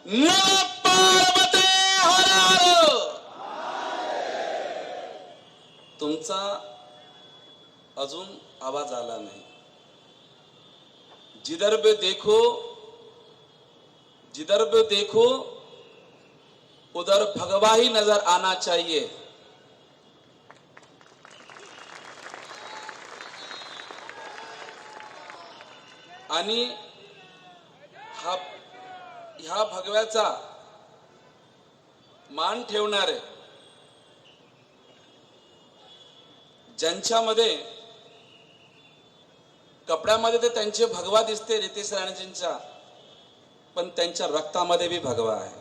नमः पार्वते हर हर। तुमचा अजून आवाज आला नाही। जिधर भी देखो उधर भगवा ही नजर आना चाहिए। आणि ह्या भगव्याचा मान ठेवणारे ज्यांच्यामध्ये कपड्यामध्ये ते त्यांचे भगवा दिसते रितेश राणेजींचा, पण त्यांच्या रक्तामध्ये भी भगवा आहे।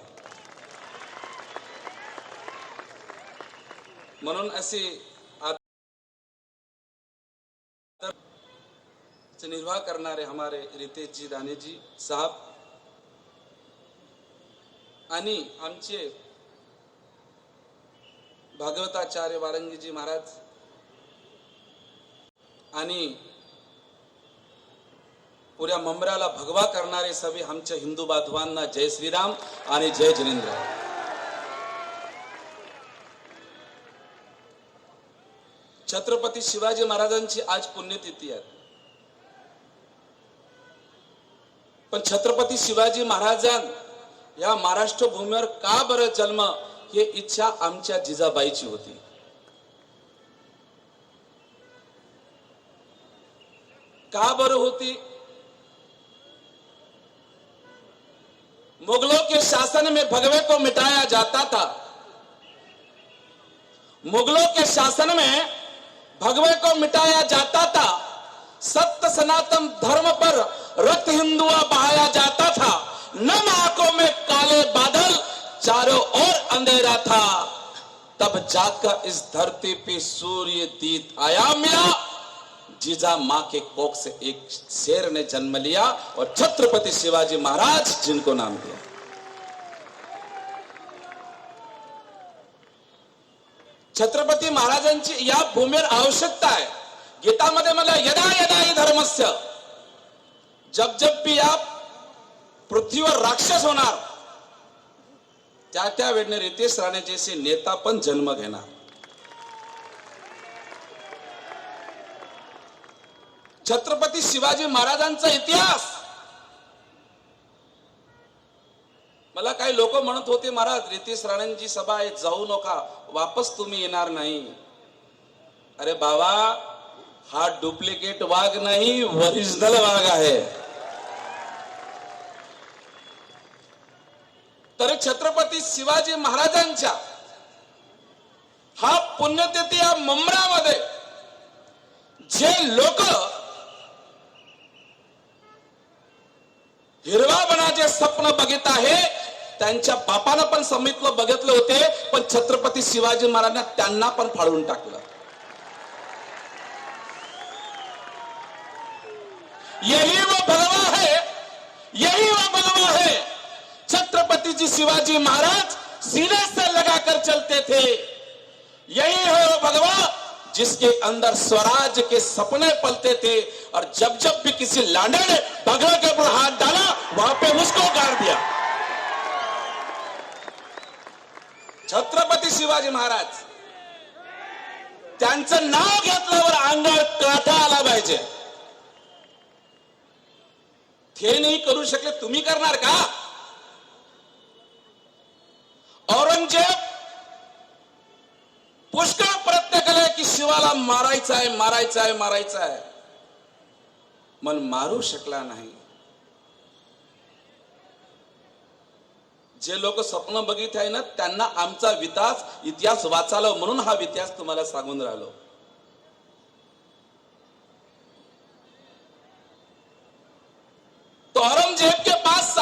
म्हणून असे निर्वाह करणारे हमारे रितेश जी राणे जी साहब आणि आमचे भागवताचार्य वारंगीजी महाराज आणि पुऱ्या मुंबऱ्याला भगवा करणारे सभी आमच्या हिंदू बांधवांना जय श्रीराम आणि जय जिनेंद्र। छत्रपती शिवाजी महाराजांची आज पुण्यतिथी आहे, पण छत्रपती शिवाजी महाराजां या महाराष्ट्र भूमीवर का बरं जन्म ही इच्छा आमच्या जिजाबाईची होती। का बरं होती? मुगलों के शासन में भगवे को मिटाया जाता था। मुगलों के शासन में भगवे को मिटाया जाता था। सत्य सनातन धर्म पर रक्त हिंदुआ बहाया जाता था। नम आंखों में काले बादल, चारों ओर अंधेरा था। तब जाकर इस धरती पे सूर्य दीप आया मिला। जीजा मां के कोख से एक शेर ने जन्म लिया और छत्रपति शिवाजी महाराज जिनको नाम दिया। छत्रपती महाराजांची या भूमीवर आवश्यकता आहे। गीतामध्ये मला यदा यदा ही धर्मस्य, जब जब भी आप पृथ्वीवर राक्षस होणार त्या त्या वेळेने रितेश राणे जैसे नेता पण जन्म घेणार। छत्रपती शिवाजी महाराजांचा इतिहास, मला काही लोक म्हणत होते महाराज रितेश राणेंची सभा आहे जाऊ नका, वापस तुम्ही येणार नाही। अरे बाबा, हा डुप्लिकेट वाघ नाही, ओरिजिनल वाघ आहे। तर छत्रपती शिवाजी महाराजांच्या हा पुण्यतिथी या मुंबऱ्यामध्ये जे लोक हिरवा बनाचे स्वप्न बघित आहे, त्यांच्या बापानं पण समितलं बघितलं होते, पण छत्रपती शिवाजी महाराजांना त्यांना पण फाडून टाकलं। यही वो भगवा है, यही वो भगवा है। छत्रपति जी शिवाजी महाराज सीने से लगाकर चलते थे। यही है वो भगवा जिसके अंदर स्वराज के सपने पलते थे, और जब जब भी किसी लांडे ने भगवा के ऊपर हाथ डाला वहां पे उसको गाड़ दिया। छत्रपती शिवाजी महाराज त्यांचं नाव घेतल्यावर अंगावर काटा आला पाहिजे। ते नाही करू शकले, तुम्ही करणार का? औरंगजेब पुष्कळ प्रयत्न केले की शिवाला मारायचं आहे, मारायचं आहे, मारायचं आहे, पण मारू शकला नाही। जे लोक स्वप्न बघित आहे ना, त्यांना आमचा इतिहास वाचालो म्हणून हा इतिहास तुम्हाला सांगून राहिलो। तो औरंगजेब के पास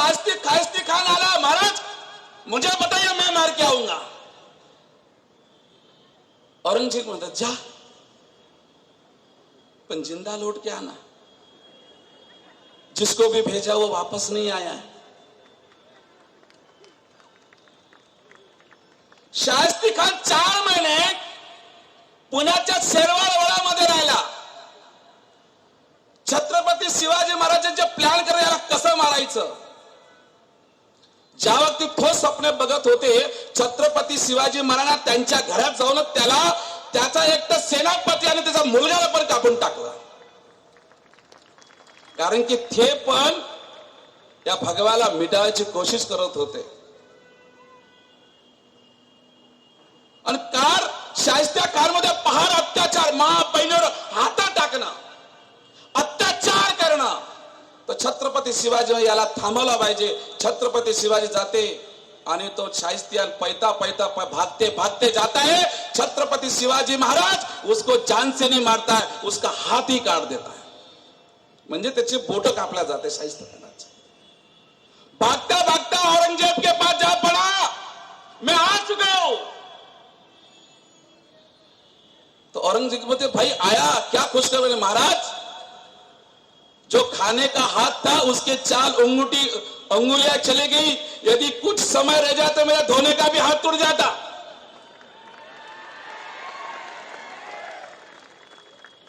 खाइस्ती खान आला, महाराज मुझे बताइए मैं मार के आऊंगा। औरंगजेब म्हणतात जा, पण जिंदा लौट के आना। जिसको भी भेजा वो वापस नहीं आया है। शाहिस्ती खान 4 महिने पुण्याच्या शेरवाड वळामध्ये राहिला। छत्रपती शिवाजी महाराजांचे प्लॅन करायला कसं मारायचं, ज्या वक्ती ठोस स्वप्ने बघत होते छत्रपती शिवाजी महाराज त्यांच्या घरात जाऊन त्याचा एक तर सेनापती आणि त्याचा मुलगाला पण कापून टाकला, कारण की ते पण या भगवाला मिटायची कोशिश करत होते. आणि शाहिस्त्या कारमध्ये पहार अत्याचार, माँ बहिणीवर हाता टाकणं, अत्याचार करणं, तर छत्रपती शिवाजी याला थांबवला पाहिजे. छत्रपती शिवाजी जाते आणि तो शाहिस्त्यान पैता पैता भागते भागते जाता है. छत्रपती शिवाजी महाराज उसको जान से नहीं मारता है, उसका हाथ ही काट देता है, म्हणजे त्याची बोट कापल्या जाते शाहिस्त्यानाची. भागता भागता औरंगजेब के पास जा पड़ा, मैं आ चुका हूं. तो औरंगजेब बोलते भाई आया क्या खुशखबरी महाराज, जो खाने का हाथ था उसके 4 अंगुलियां चली गई, यदि कुछ समय रह जाता मेरा धोने का भी हाथ टूट जाता.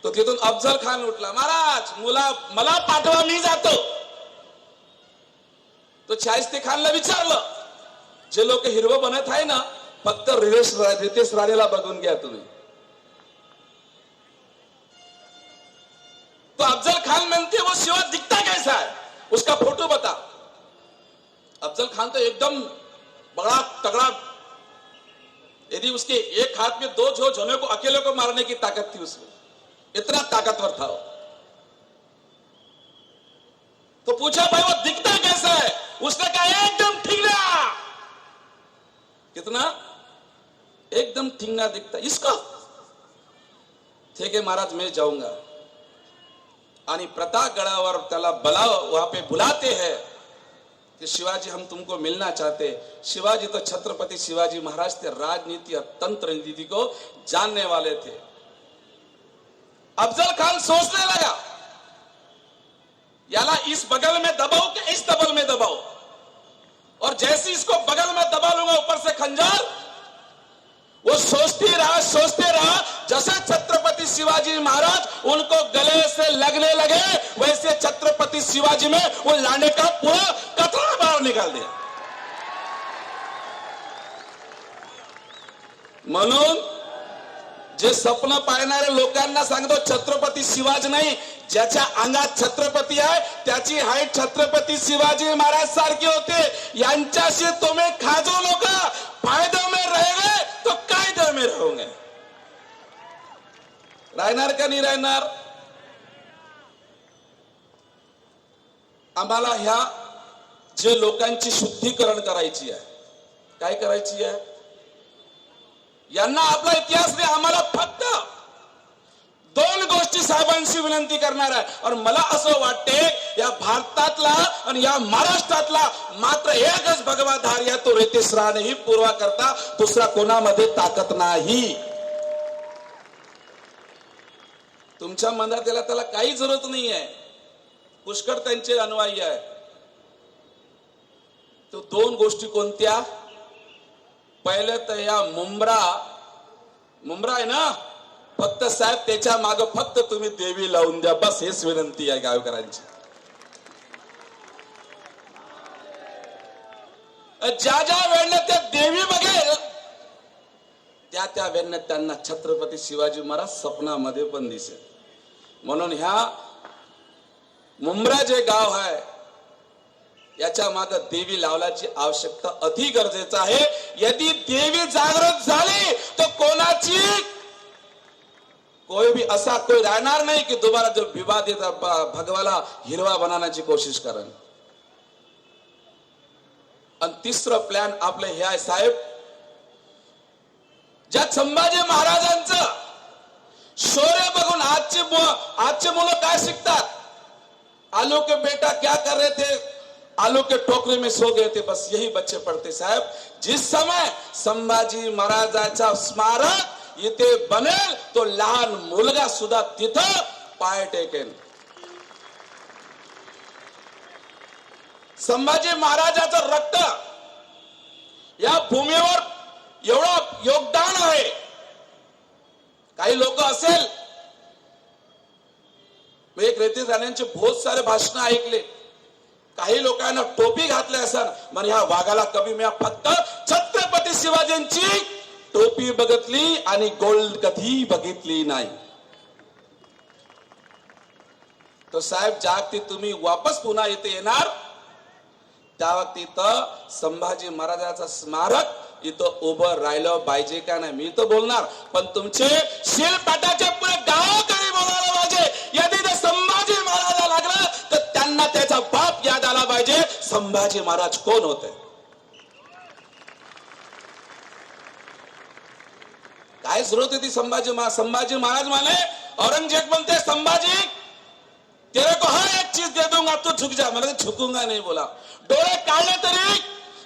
तो तिथून अफजल खान उठला, महाराज मला पाठवा मी जातो. तो शाहिस्ते खानला विचारलं, जे लोक हिरवं बनत आहे ना फक्त रितेश राणेला बघून घ्या तुम्ही. तो अफजल खान म्हणते वो शिवा दिखता कैसा है, उसका फोटो बता. अफजल खान तो एकदम बड़ा तगड़ा, यदि उसके एक हाथ में 2 झोले को अकेले को मारने की ताकत थी उसमें, इतना ताकतवर था वो. तो पूछा भाई वो दिखता कैसा है, उसने कहा एकदम ठीकना. कितना एकदम ठीकना दिखता इसका. ठीक है महाराज मैं जाऊंगा. आणि प्रतापगढ़ावर त्याला वहां पे बुलाते हैं कि शिवाजी हम तुमको मिलना चाहते. शिवाजी तो छत्रपति शिवाजी महाराज थे, राजनीति और तंत्र नीति को जानने वाले थे. अफजल खान सोचने लगा याला इस बगल में दबाओ कि इस बगल में दबाओ, और जैसे इसको बगल में दबा लूंगा ऊपर से खंजर. वो सोचते रहा जैसे छत्रपति शिवाजी महाराज उनको गले से लगने लगे वैसे छत्रपति शिवाजी में वो लाने का पूरा कतरा बाहर निकाल दिया. म्हणून जे स्वप्न पाहणारे लोकांना सांगतो छत्रपती शिवाजी नाही, ज्याच्या अंगात छत्रपती आहे त्याची हाईट छत्रपती शिवाजी महाराज सारखी होते. यांच्याशी तुम्ही खाजो नका, फायदे में रहेंगे तो कायदे में रहोगे. राहणार का नाही राहणार. आम्हाला ह्या जे लोकांची शुद्धीकरण करायची आहे, काय करायची आहे, यांना आपला इतिहास नाही, आम्हाला फक्त 2 गोष्टी साहेबांशी विनंती करणार आहे. और मला असं वाटते या भारतातला आणि या महाराष्ट्रातला मात्र एकच भगवाधार या तो रितेश राणे ही पूर्वा करता, दुसरा कोणामध्ये ताकद नाही. तुमच्या मनात त्याला काही जरूरत नाही आहे, पुष्कळ त्यांचे अनुयायी आहे. तो 2 गोष्टी कोणत्या, पहिले तर या मुंब्रा आहे ना, फक्त साहेब त्याच्या मागे फक्त तुम्ही देवी लावून द्या, बस हेच विनंती आहे गावकऱ्यांची. ज्या वेळेला त्या देवी बघेल त्या वेळेला त्यांना छत्रपती शिवाजी महाराज स्वप्नामध्ये पण दिसेल. म्हणून ह्या मुंब्रा जे गाव आहे याच्या मागे देवी लावण्याची आवश्यकता अति गरजेचं आहे. यदि देवी जागृत झाली तर कोणाची कोई भी असा कोई राहणार नाही की दोबारा जो विवादित भगवाला हिरवा बनाण्याची कोशिश करेल. आणि तिसरं प्लॅन आपलं हे आहे साहेब, ज्या संभाजी महाराजांचं शौर्य बघून आजचे मुलं काय शिकतात, आलू के बेटा क्या कर रहे थे, आलू के टोकरे में सो गए थे, बस यही बच्चे पढ़ते. साहेब जिस समय संभाजी महाराजांचा स्मारक इथे बनेल तो लहान मुलगा सुद्धा तिथं पाय टेकेल. संभाजी महाराजांचं रक्त या भूमीवर एवढं योगदान आहे. काही लोक असेल, एक रितेश राणेंचे बहुत सारे भाषण ऐकले, काही लोकांना टोपी घातली असेल म्हणजे ह्या वाघाला कमी मी फक्त छत्रपती शिवाजींची टोपी बघितली आणि गोल्ड कधी बघितली नाही. तो साहेब जागती तुम्ही वापस पुन्हा इथे येणार त्या वक्तीत संभाजी महाराजांचं स्मारक इथं उभं राहिलं पाहिजे का नाही मी तर बोलणार, पण तुमचे शिलपाटाचे पुरे गावकरी बोलायला पाहिजे. यदि ते संभाजी महाराजा लागला तर त्यांना त्याचा बाप याद आला पाहिजे. संभाजी महाराज कोण होते, काय सुरुवात होती संभाजी महाराज माने औरंगजेब म्हणते संभाजी तेरे को हर एक चीज दे दूंगा तू झुक जा. मला झुकूंगा नाही बोला. डोळे काढले तरी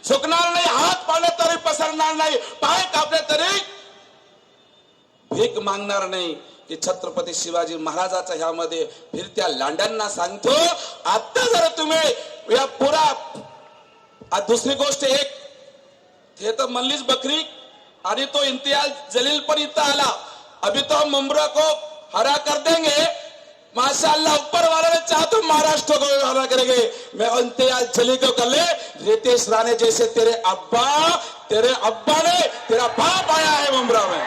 झुकणार नाही, हात पाडले तरी पसरणार नाही, पाय कापले तरी भीक मागणार नाही. की छत्रपती शिवाजी महाराजाचा ह्यामध्ये फिरत्या लांड्यांना सांगतो आता जर तुम्ही या पुरा दुसरी गोष्ट एक हे तर मल्लीच बकरी आणि तो इम्तियाज जलील पण इथं आला. अभी तो हम मुंब्रा को हरा कर देंगे माशाअल्लाह, ऊपर वाले ने चाहा तो महाराष्ट्र को हरा करेंगे. मैं इम्तियाज जलील को कर ले रितेश राणे जैसे तेरे अब्बा ने तेरा बाप आया है मुंब्रा में.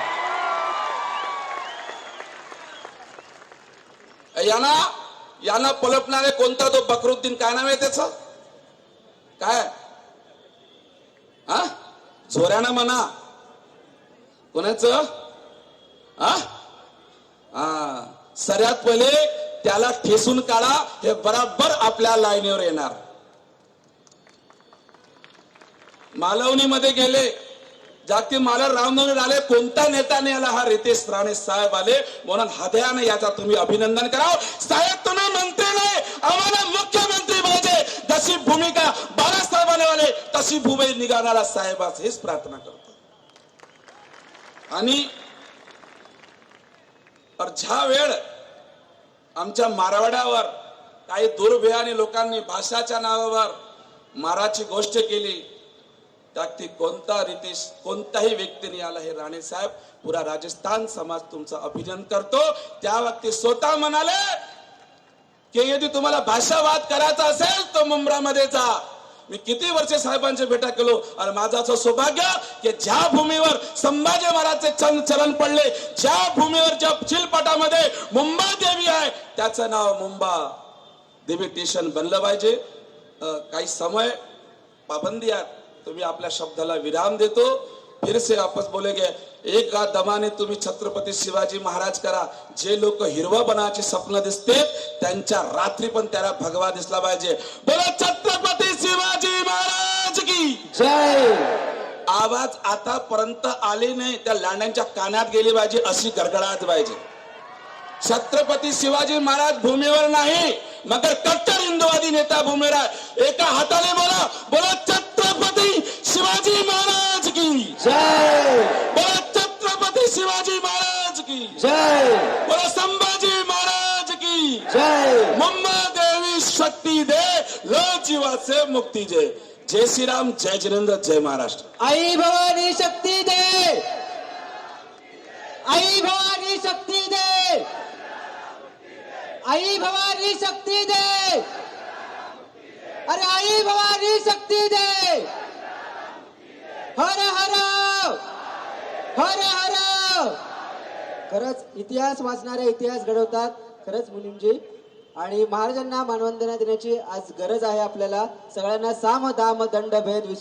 यांना पलटणारे कोणता तो बकरुद्दीन काय नाव आहे त्याचं काय हा झोऱ्यानं म्हणा कोणाचं सगळ्यात पहिले त्याला ठेसून काढा. हे बराबर आपल्या लाईनीवर येणार. मालवणी मध्ये गेले जागतिक मालर रामनवमी आले कोणता नेता नाही आला. हा रितेश राणे साहेब आले म्हणून हृदयाने याचा तुम्ही अभिनंदन करावं. साहेब तुम्ही मंत्री नाही आम्हाला मुख्यमंत्री पाहिजे. जशी भूमिका बाळासाहेबांनी वाले तशी भूमी निघाणारा साहेबाच हेच प्रार्थना करतो. आणि ज्या वेळ आमच्या मारवाड्यावर काही दुर्व्ययाने लोकांनी भाषाच्या नावावर माराची गोष्ट केली त्यात कोणताही व्यक्तीने आला. हे राणे साहेब पुरा राजस्थान समाज तुमचं अभिनंदन करतो. त्या वक्ती स्वतः म्हणाले की यदि तुम्हाला भाषावाद करायचा असेल तर मुंब्रामध्ये जा. मी किती वर्ष साहेबांच्या भेटा केलो आणि माझं असं सौभाग्य की ज्या भूमीवर संभाजी महाराजचे चलन पडले, ज्या भूमीवर ज्या चिलपटामध्ये मुंबा देवी आहे त्याचं नाव मुंबा देवी स्टेशन बनलं पाहिजे. काही समय पाबंदी आहे, तुम्ही आपल्या शब्दाला विराम देतो. फिर से वापस बोलेगे एक दमाने तुम्ही छत्रपती शिवाजी महाराज करा. जे लोक हिरवा बनाचे स्वप्न दिसते त्यांच्या रात्री पण त्याला भगवा दिसला पाहिजे. बोला छत्रपती शिवाजी महाराज की जय. आवाज आतापर्यंत आले नाही त्या लांड्यांच्या कानात गेली पाहिजे अशी गडगडाट पाहिजे. छत्रपती शिवाजी महाराज भूमीवर नाही मगर कट्टर हिंदुवादी नेता भूमीवर आहे. एका हाताने बोला बोला छत्रपती शिवाजी महाराज की जय. बोला छत्रपती शिवाजी महाराज की जय. बोला संभाजी महाराज की जय. मुंबा देवी शक्ती दे लो जीवाचे मुक्ती जय. जय श्री राम, जय जिनेंद्र, जय महाराष्ट्र. आई भवानी शक्ती दे, आई भवानी शक्ती दे, आई भवानी शक्ती दे, अरे आई भवानी शक्ती दे. हर हर हर हर. खरंच इतिहास वाचणारे इतिहास घडवतात खरंच मुलींजी. आणि महाराजांना मानवंदना देण्याची आज गरज आहे आपल्याला सगळ्यांना. साम दाम दंड भेद